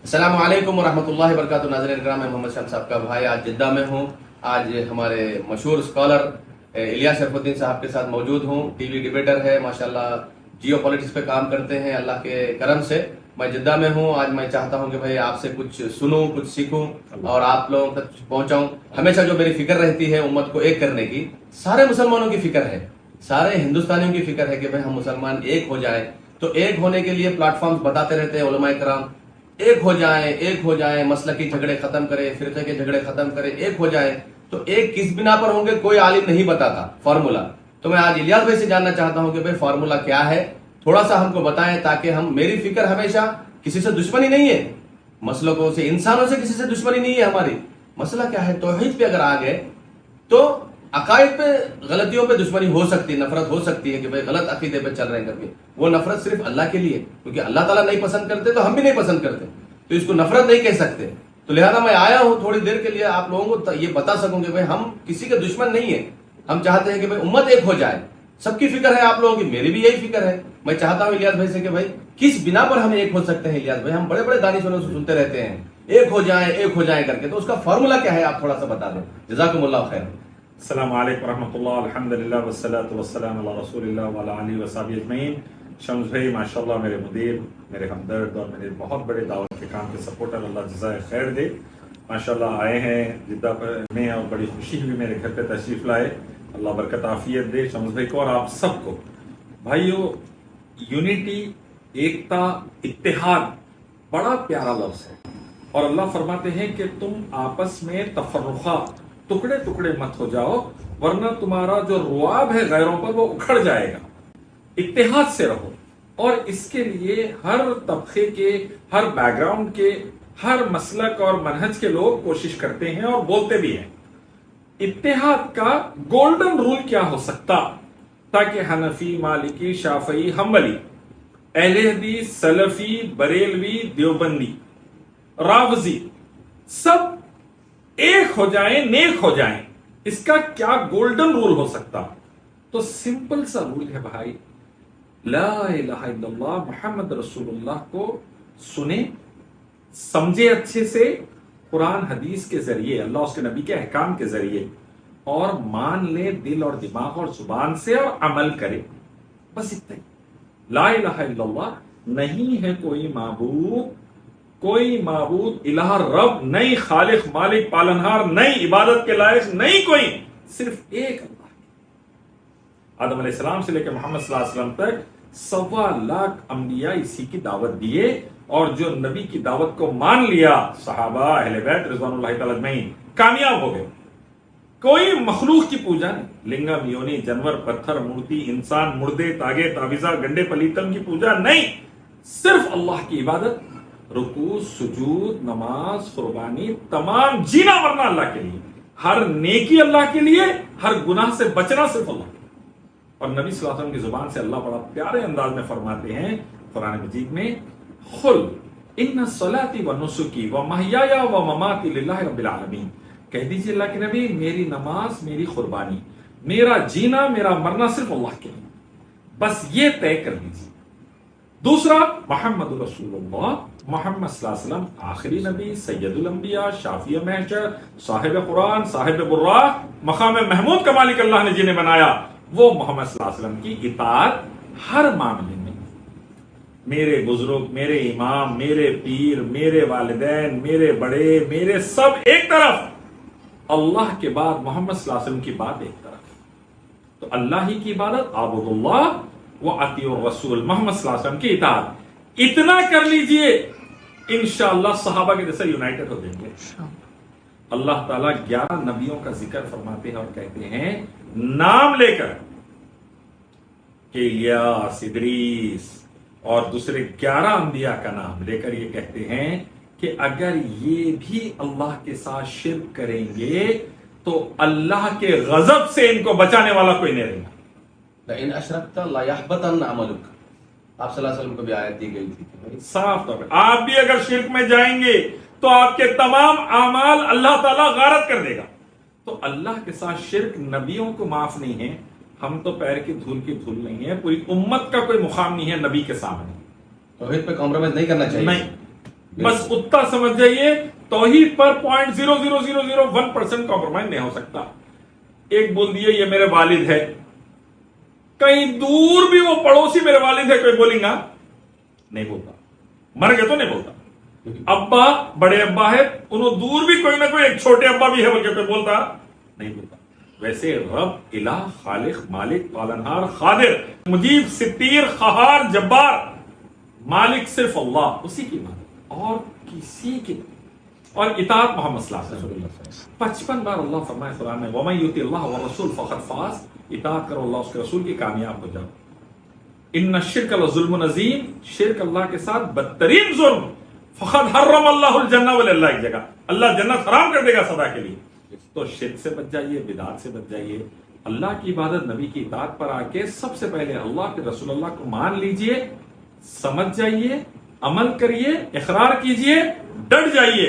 السلام علیکم ورحمۃ اللہ وبرکاتہ. ناظرین کرام، میں محمد شام صاحب کا بھائی آج جدہ میں ہوں. آج ہمارے مشہور اسکالر الیاس شرف الدین صاحب کے ساتھ موجود ہوں. ٹی وی ڈیبیٹر ہے ماشاءاللہ، جیو پولیٹکس پہ کام کرتے ہیں. اللہ کے کرم سے میں جدہ میں ہوں. آج میں چاہتا ہوں کہ بھائی آپ سے کچھ سنوں، کچھ سیکھوں اور آپ لوگوں تک پہنچاؤں. ہمیشہ جو میری فکر رہتی ہے امت کو ایک کرنے کی، سارے مسلمانوں کی فکر ہے، سارے ہندوستانیوں کی فکر ہے کہ بھائی ہم مسلمان ایک ہو جائیں. تو ایک ہونے کے لیے پلیٹ فارمز بتاتے رہتے ہیں علماء کرام، ایک ہو جائیں، مسلکی جھگڑے ختم کریں، فرقے کے جھگڑے ختم کریں، ایک ہو جائیں. تو ایک کس بنا پر ہوں گے کوئی عالم نہیں بتاتا فارمولا. تو میں آج الیاس بھائی سے جاننا چاہتا ہوں کہ بھائی فارمولا کیا ہے، تھوڑا سا ہم کو بتائیں تاکہ ہم، میری فکر ہمیشہ کسی سے دشمنی نہیں ہے، مسلکوں سے، انسانوں سے کسی سے دشمنی نہیں ہے ہماری. مسئلہ کیا ہے، توحید پہ اگر آ گئے تو عقائد پہ غلطیوں پہ دشمنی ہو سکتی ہے، نفرت ہو سکتی ہے کہ بھائی غلط عقیدے پہ چل رہے ہیں کر کے. وہ نفرت صرف اللہ کے لیے، کیونکہ اللہ تعالیٰ نہیں پسند کرتے تو ہم بھی نہیں پسند کرتے، تو اس کو نفرت نہیں کہہ سکتے. تو لہذا میں آیا ہوں تھوڑی دیر کے لیے آپ لوگوں کو یہ بتا سکوں کہ بھائی ہم کسی کے دشمن نہیں ہیں. ہم چاہتے ہیں کہ بھائی امت ایک ہو جائے. سب کی فکر ہے آپ لوگوں کی، میری بھی یہی فکر ہے. میں چاہتا ہوں الیاس بھائی سے کہ بھائی کس بنا پر ہم ایک ہو سکتے ہیں. الیاس بھائی، ہم بڑے بڑے دانشوروں سے سنتے رہتے ہیں ایک ہو جائیں کر کے، تو اس کا فارمولا کیا ہے آپ تھوڑا سا بتا دیں. جزاکم اللہ خیر. السلام علیکم ورحمۃ اللہ. الحمدللہ والصلاۃ والسلام علی رسول اللہ وعلی آلہ وصحبہ اجمعین. شمس بھائی ماشاءاللہ میرے مدیر، میرے ہمدرد اور میرے بہت بڑے دعوت کے کام کے سپورٹر، اللہ جزائے خیر دے. ماشاءاللہ آئے ہیں جدہ میں اور بڑی خوشی ہوئی میرے گھر پہ تشریف لائے. اللہ برکت عافیت دے شمس بھائی کو اور آپ سب کو. بھائیو، یونٹی، ایکتا، اتحاد بڑا پیارا لفظ ہے، اور اللہ فرماتے ہیں کہ تم آپس میں تفرقہ، ٹکڑے ٹکڑے مت ہو جاؤ، ورنہ تمہارا جو رواب ہے غیروں پر وہ اکھڑ جائے گا. اتحاد سے رہو. اور اس کے لیے ہر طبقے کے، ہر بیک گراؤنڈ کے، ہر مسلک اور منہج کے لوگ کوشش کرتے ہیں اور بولتے بھی ہیں. اتحاد کا گولڈن رول کیا ہو سکتا تاکہ حنفی، مالکی، شافعی، حنبلی، اہل حدیث، سلفی، بریلوی، دیوبندی، رافضی سب ایک ہو جائیں، نیک ہو جائیں. اس کا کیا گولڈن رول ہو سکتا؟ تو سمپل سا رول ہے بھائی، لا الہ الا اللہ محمد رسول اللہ کو سنیں، سمجھے اچھے سے قرآن حدیث کے ذریعے، اللہ اس کے نبی کے احکام کے ذریعے، اور مان لے دل اور دماغ اور زبان سے اور عمل کرے. بس اتنا ہی. لا الہ الا اللہ، نہیں ہے کوئی معبود، الہ رب نہیں، خالق مالک پالنہار نہیں، عبادت کے لائق نہیں کوئی، صرف ایک اللہ. آدم علیہ السلام سے لے کے محمد صلی اللہ علیہ وسلم تک 1.25 انبیاء اسی کی دعوت دیے، اور جو نبی کی دعوت کو مان لیا، صحابہ، اہل بیت رضوان اللہ تعالی اجمعین، کامیاب ہو گئے. کوئی مخلوق کی پوجا نہیں، لنگم، یونی، جانور، پتھر، مورتی، انسان، مردے، تاگے، تعویذہ، گنڈے پلیتم کی پوجا نہیں، صرف اللہ کی عبادت، رکوع، سجود، نماز، قربانی، تمام جینا مرنا اللہ کے لیے، ہر نیکی اللہ کے لیے، ہر گناہ سے بچنا صرف اللہ کے لیے. اور نبی صلی اللہ علیہ وسلم کی زبان سے اللہ بڑا پیارے انداز میں فرماتے ہیں قرآن مجید میں، قل ان صلاتی و نسکی و محیایا و مماتی للہ رب العالمین. کہہ دیجیے اللہ کے نبی، میری نماز، میری قربانی، میرا جینا، میرا مرنا صرف اللہ کے لیے. بس یہ طے کر لیجیے. دوسرا، محمد رسول اللہ، محمد صلی اللہ علیہ وسلم آخری نبی، سید الانبیاء، شافی محشر، صاحب قرآن، صاحب براق، مقام محمود کا مالک اللہ نے جنہیں بنایا، وہ محمد صلی اللہ علیہ وسلم کی اطاعت ہر معاملے میں. میرے بزرگ، میرے امام، میرے پیر، میرے والدین، میرے بڑے، میرے سب ایک طرف، اللہ کے بعد محمد صلی اللہ علیہ وسلم کی بات ایک طرف. تو اللہ ہی کی عبادت، عبد اللہ و اطیع الرسول، محمد صلی اللہ علیہ وسلم کی اطاعت. اتنا کر لیجئے، انشاءاللہ صحابہ کے جیسے یونائٹڈ ہو جائیں گے. اللہ تعالیٰ 11 نبیوں کا ذکر فرماتے ہیں اور کہتے ہیں نام لے کر کہ الیاس، ادریس اور دوسرے 11 انبیاء کا نام لے کر یہ کہتے ہیں کہ اگر یہ بھی اللہ کے ساتھ شرک کریں گے تو اللہ کے غضب سے ان کو بچانے والا کوئی نہیں رہے گا. لئن اشرکت لیحبطن عملک، آپ صلی اللہ علیہ وسلم کو بھی آیت دی گئی تھی. صاف طور پہ آپ بھی اگر شرک میں جائیں گے تو آپ کے تمام اعمال اللہ تعالیٰ غارت کر دے گا. تو اللہ کے ساتھ شرک نبیوں کو معاف نہیں ہے، ہم تو پیر کی دھول نہیں ہے، پوری امت کا کوئی مقام نہیں ہے نبی کے سامنے. توحید پہ کمپرومائز نہیں کرنا چاہیے. نہیں، بس اتنا سمجھ جائیے توحید پر 0.00001% کمپرومائز نہیں ہو سکتا. ایک بول دیے یہ میرے والد ہے, کہیں دور بھی وہ پڑوسی میرے والد ہے, کوئی بولیں گا نہیں بولتا, مر گئے تو نہیں بولتا. ابا بڑے ابا ہے, انہوں دور بھی کوئی نہ کوئی ایک چھوٹے ابا بھی ہے بلکہ کوئی بولتا نہیں بولتا. ویسے رب الہ خالق مالک پالنہار قادر مجیب ستیر قہار جبار مالک صرف اللہ, اسی کی مالک اور کسی کی. اور اطاعت محمد صلی اللہ علیہ وسلم 55 بار اللہ فرمائے قرآن میں وَمَن يُطِعِ اللَّهَ وَالرَّسُولَ فَقَدْ فَازَ, اطاعت کرو اللہ اس کے رسول کی کامیاب ہو جاؤ. ان الشرک لظلم عظیم, شرک اللہ کے ساتھ بدترین ظلم. فقد حرم اللہ الجنہ وللہ, ایک جگہ اللہ جنت حرام کر دے گا سدا کے لیے. تو شرک سے بچ جائیے, بدعات سے بچ جائیے. اللہ کی عبادت نبی کی اطاعت پر آ کے سب سے پہلے اللہ کے رسول اللہ کو مان لیجئے, سمجھ جائیے, عمل کریے, اقرار کیجئے, ڈٹ جائیے.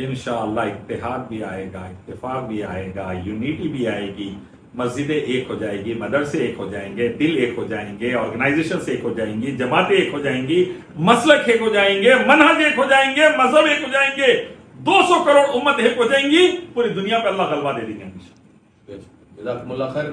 انشاءاللہ اتحاد بھی آئے گا, اتفاق بھی آئے گا, یونیٹی بھی آئے گی, مسجدیں ایک ہو جائے گی, مدرسے ایک ہو جائیں گے, دل ایک ہو جائیں گے, آرگنائزیشن ایک ہو جائیں گی, جماعتیں ایک ہو جائیں گی, مسلک ایک ہو جائیں گے, منہج ایک ہو جائیں گے, مذہب ایک ہو جائیں گے, 200 کروڑ امت ایک ہو جائیں گی, پوری دنیا پہ اللہ غلبہ دے دیں گے. جزاکم اللہ خیر.